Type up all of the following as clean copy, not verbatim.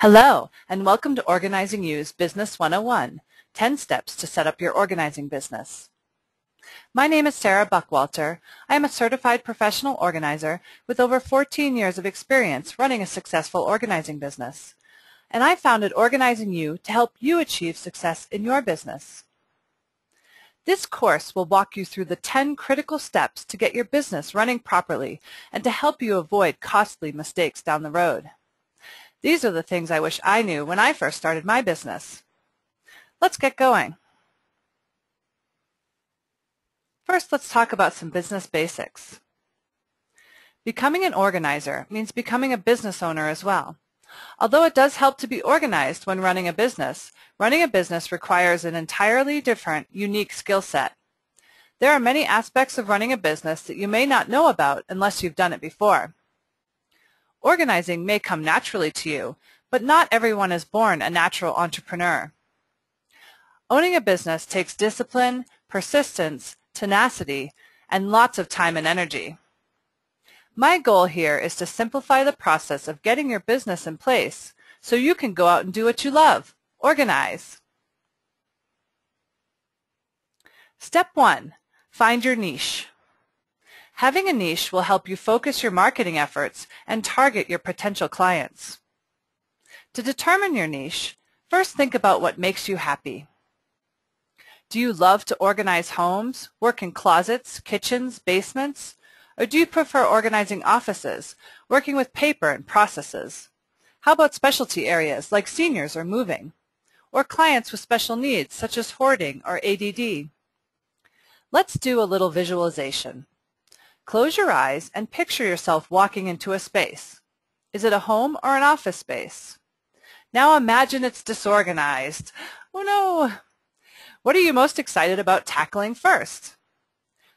Hello, and welcome to Organizing U's Business 101, 10 Steps to Set Up Your Organizing Business. My name is Sarah Buckwalter. I am a certified professional organizer with over 14 years of experience running a successful organizing business. And I founded Organizing U to help you achieve success in your business. This course will walk you through the 10 critical steps to get your business running properly and to help you avoid costly mistakes down the road. These are the things I wish I knew when I first started my business. Let's get going. First, let's talk about some business basics. Becoming an organizer means becoming a business owner as well. Although it does help to be organized when running a business requires an entirely different, unique skill set. There are many aspects of running a business that you may not know about unless you've done it before. Organizing may come naturally to you, but not everyone is born a natural entrepreneur. Owning a business takes discipline, persistence, tenacity, and lots of time and energy. My goal here is to simplify the process of getting your business in place so you can go out and do what you love, organize. Step 1. Find your niche. Having a niche will help you focus your marketing efforts and target your potential clients. To determine your niche, first think about what makes you happy. Do you love to organize homes, work in closets, kitchens, basements? Or do you prefer organizing offices, working with paper and processes? How about specialty areas like seniors or moving? Or clients with special needs such as hoarding or ADD? Let's do a little visualization. Close your eyes and picture yourself walking into a space. Is it a home or an office space? Now imagine it's disorganized. Oh no! What are you most excited about tackling first?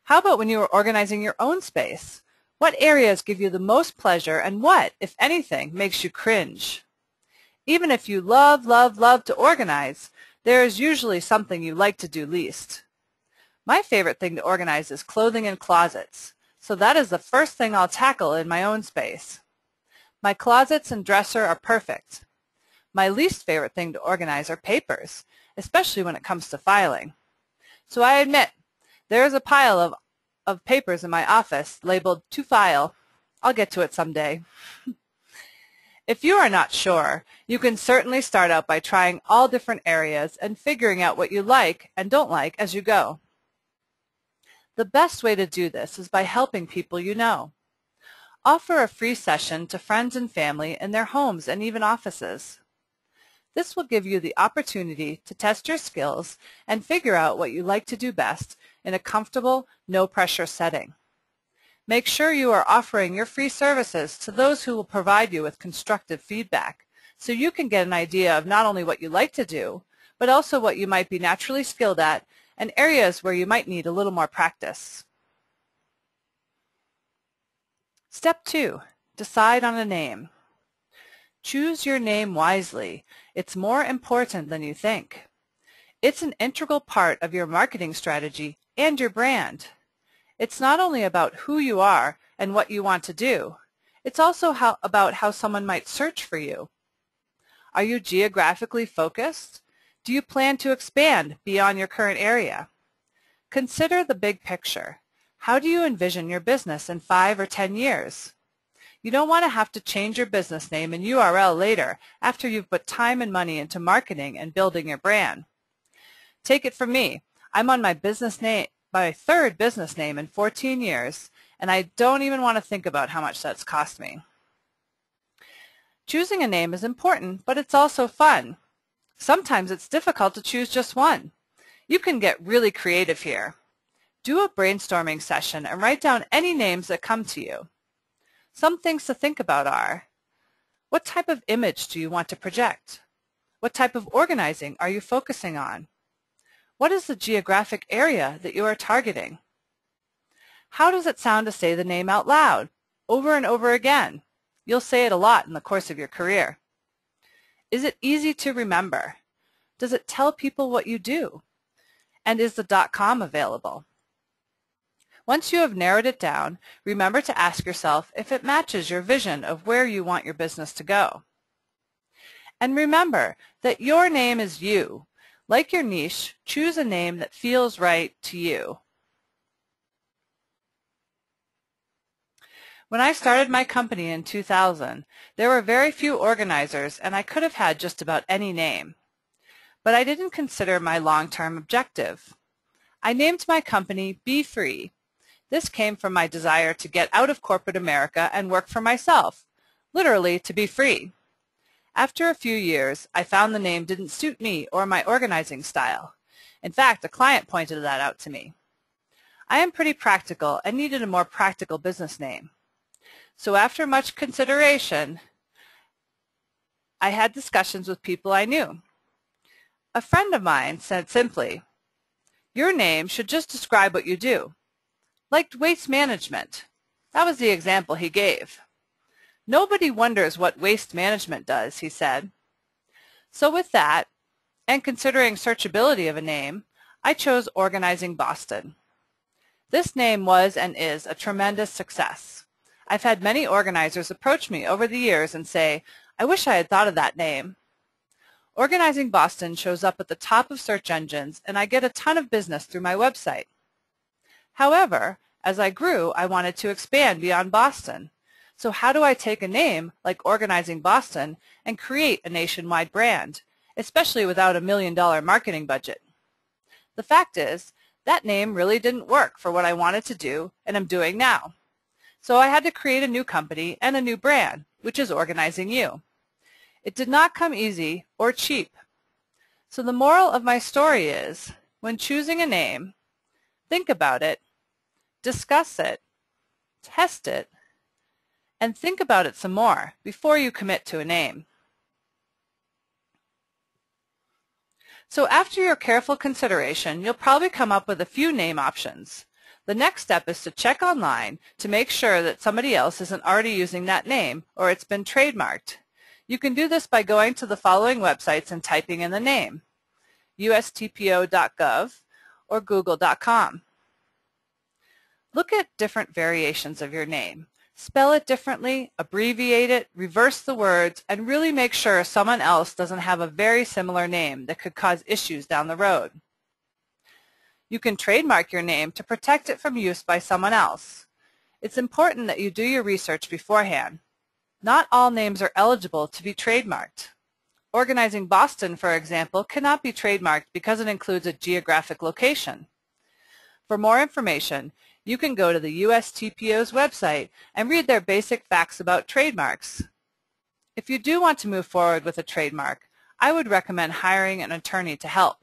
How about when you are organizing your own space? What areas give you the most pleasure and what, if anything, makes you cringe? Even if you love to organize, there is usually something you like to do least. My favorite thing to organize is clothing and closets. So that is the first thing I'll tackle in my own space. My closets and dresser are perfect. My least favorite thing to organize are papers, especially when it comes to filing. So I admit, there is a pile of papers in my office labeled to file. I'll get to it someday. If you are not sure, you can certainly start out by trying all different areas and figuring out what you like and don't like as you go. The best way to do this is by helping people you know. Offer a free session to friends and family in their homes and even offices. This will give you the opportunity to test your skills and figure out what you like to do best in a comfortable, no-pressure setting. Make sure you are offering your free services to those who will provide you with constructive feedback so you can get an idea of not only what you like to do, but also what you might be naturally skilled at and areas where you might need a little more practice. Step 2. Decide on a name. Choose your name wisely. It's more important than you think. It's an integral part of your marketing strategy and your brand. It's not only about who you are and what you want to do. It's also about how someone might search for you. Are you geographically focused? Do you plan to expand beyond your current area? Consider the big picture. How do you envision your business in 5 or 10 years? You don't want to have to change your business name and URL later after you've put time and money into marketing and building your brand. Take it from me. I'm on my third business name in 14 years, and I don't even want to think about how much that's cost me. Choosing a name is important, but it's also fun. Sometimes it's difficult to choose just one. You can get really creative here. Do a brainstorming session and write down any names that come to you. Some things to think about are, what type of image do you want to project? What type of organizing are you focusing on? What is the geographic area that you are targeting? How does it sound to say the name out loud, over and over again? You'll say it a lot in the course of your career. Is it easy to remember? Does it tell people what you do? And is the .com available? Once you have narrowed it down, remember to ask yourself if it matches your vision of where you want your business to go. And remember that your name is you. Like your niche, choose a name that feels right to you. When I started my company in 2000, there were very few organizers and I could have had just about any name. But I didn't consider my long-term objective. I named my company Be Free. This came from my desire to get out of corporate America and work for myself, literally to be free. After a few years, I found the name didn't suit me or my organizing style. In fact, a client pointed that out to me. I am pretty practical and needed a more practical business name. So after much consideration, I had discussions with people I knew. A friend of mine said simply, "Your name should just describe what you do." Like waste management. That was the example he gave. "Nobody wonders what waste management does," he said. So with that, and considering searchability of a name, I chose Organizing Boston. This name was and is a tremendous success. I've had many organizers approach me over the years and say, "I wish I had thought of that name." Organizing Boston shows up at the top of search engines, and I get a ton of business through my website. However, as I grew, I wanted to expand beyond Boston. So how do I take a name like Organizing Boston and create a nationwide brand, especially without $1 million marketing budget? The fact is, that name really didn't work for what I wanted to do and am doing now. So I had to create a new company and a new brand, which is Organizing You. It did not come easy or cheap. So the moral of my story is, when choosing a name, think about it, discuss it, test it, and think about it some more before you commit to a name. So after your careful consideration, you'll probably come up with a few name options. The next step is to check online to make sure that somebody else isn't already using that name or it's been trademarked. You can do this by going to the following websites and typing in the name: ustpo.gov or google.com. Look at different variations of your name. Spell it differently, abbreviate it, reverse the words, and really make sure someone else doesn't have a very similar name that could cause issues down the road. You can trademark your name to protect it from use by someone else. It's important that you do your research beforehand. Not all names are eligible to be trademarked. Organizing Boston, for example, cannot be trademarked because it includes a geographic location. For more information, you can go to the USTPO's website and read their basic facts about trademarks. If you do want to move forward with a trademark, I would recommend hiring an attorney to help.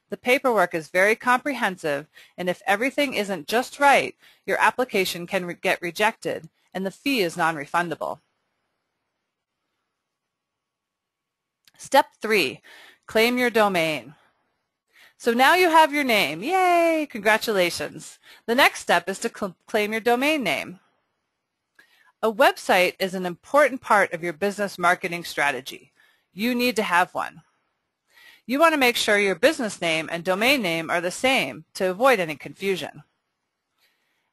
The paperwork is very comprehensive, and if everything isn't just right, your application can get rejected, and the fee is non-refundable. Step 3, claim your domain. So now you have your name. Yay! Congratulations. The next step is to claim your domain name. A website is an important part of your business marketing strategy. You need to have one. You want to make sure your business name and domain name are the same to avoid any confusion.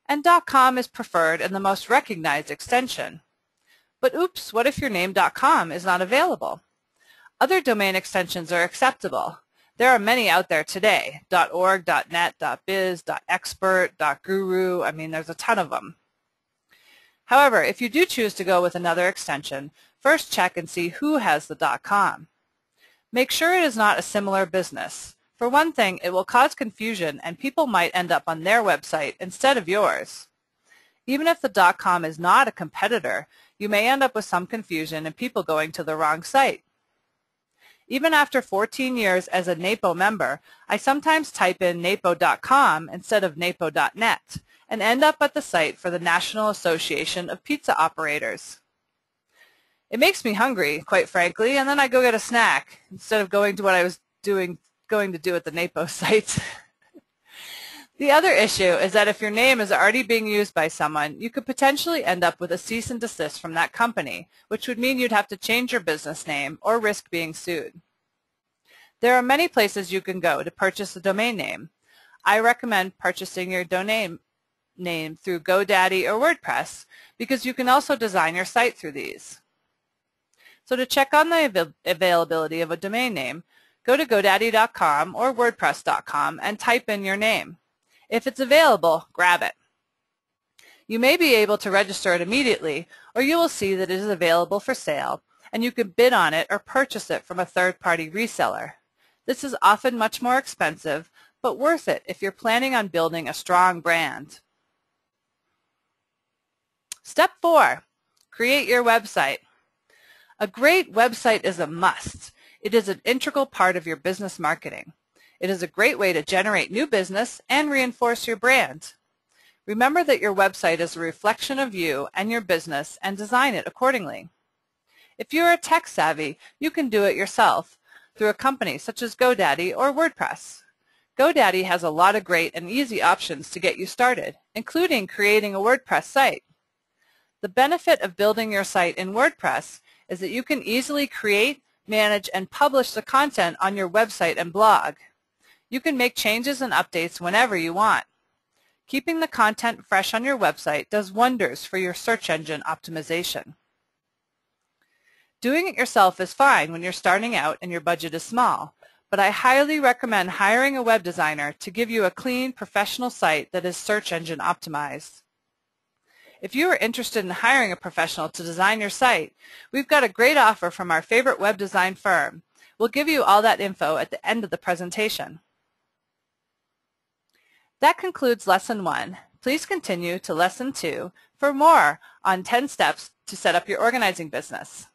And .com is preferred and the most recognized extension. But oops, what if your name .com is not available? Other domain extensions are acceptable. There are many out there today: .org, .net, .biz, .expert, .guru. I mean, there's a ton of them. However, if you do choose to go with another extension, first check and see who has the .com. Make sure it is not a similar business. For one thing, it will cause confusion and people might end up on their website instead of yours. Even if the .com is not a competitor, you may end up with some confusion and people going to the wrong site. Even after 14 years as a NAPO member, I sometimes type in napo.com instead of napo.net and end up at the site for the National Association of Pizza Operators. It makes me hungry, quite frankly, and then I go get a snack instead of going to what I was going to do at the NAPO site. The other issue is that if your name is already being used by someone, you could potentially end up with a cease and desist from that company, which would mean you'd have to change your business name or risk being sued. There are many places you can go to purchase a domain name. I recommend purchasing your domain name through GoDaddy or WordPress because you can also design your site through these. So to check on the availability of a domain name, go to GoDaddy.com or WordPress.com and type in your name. If it's available, grab it. You may be able to register it immediately, or you will see that it is available for sale, and you can bid on it or purchase it from a third-party reseller. This is often much more expensive, but worth it if you're planning on building a strong brand. Step 4. Create your website. A great website is a must. It is an integral part of your business marketing. It is a great way to generate new business and reinforce your brand. Remember that your website is a reflection of you and your business, and design it accordingly. If you are tech savvy, you can do it yourself through a company such as GoDaddy or WordPress. GoDaddy has a lot of great and easy options to get you started, including creating a WordPress site. The benefit of building your site in WordPress is that you can easily create, manage, and publish the content on your website and blog. You can make changes and updates whenever you want. Keeping the content fresh on your website does wonders for your search engine optimization. Doing it yourself is fine when you're starting out and your budget is small, but I highly recommend hiring a web designer to give you a clean, professional site that is search engine optimized. If you are interested in hiring a professional to design your site, we've got a great offer from our favorite web design firm. We'll give you all that info at the end of the presentation. That concludes Lesson 1. Please continue to Lesson 2 for more on 10 steps to set up your organizing business.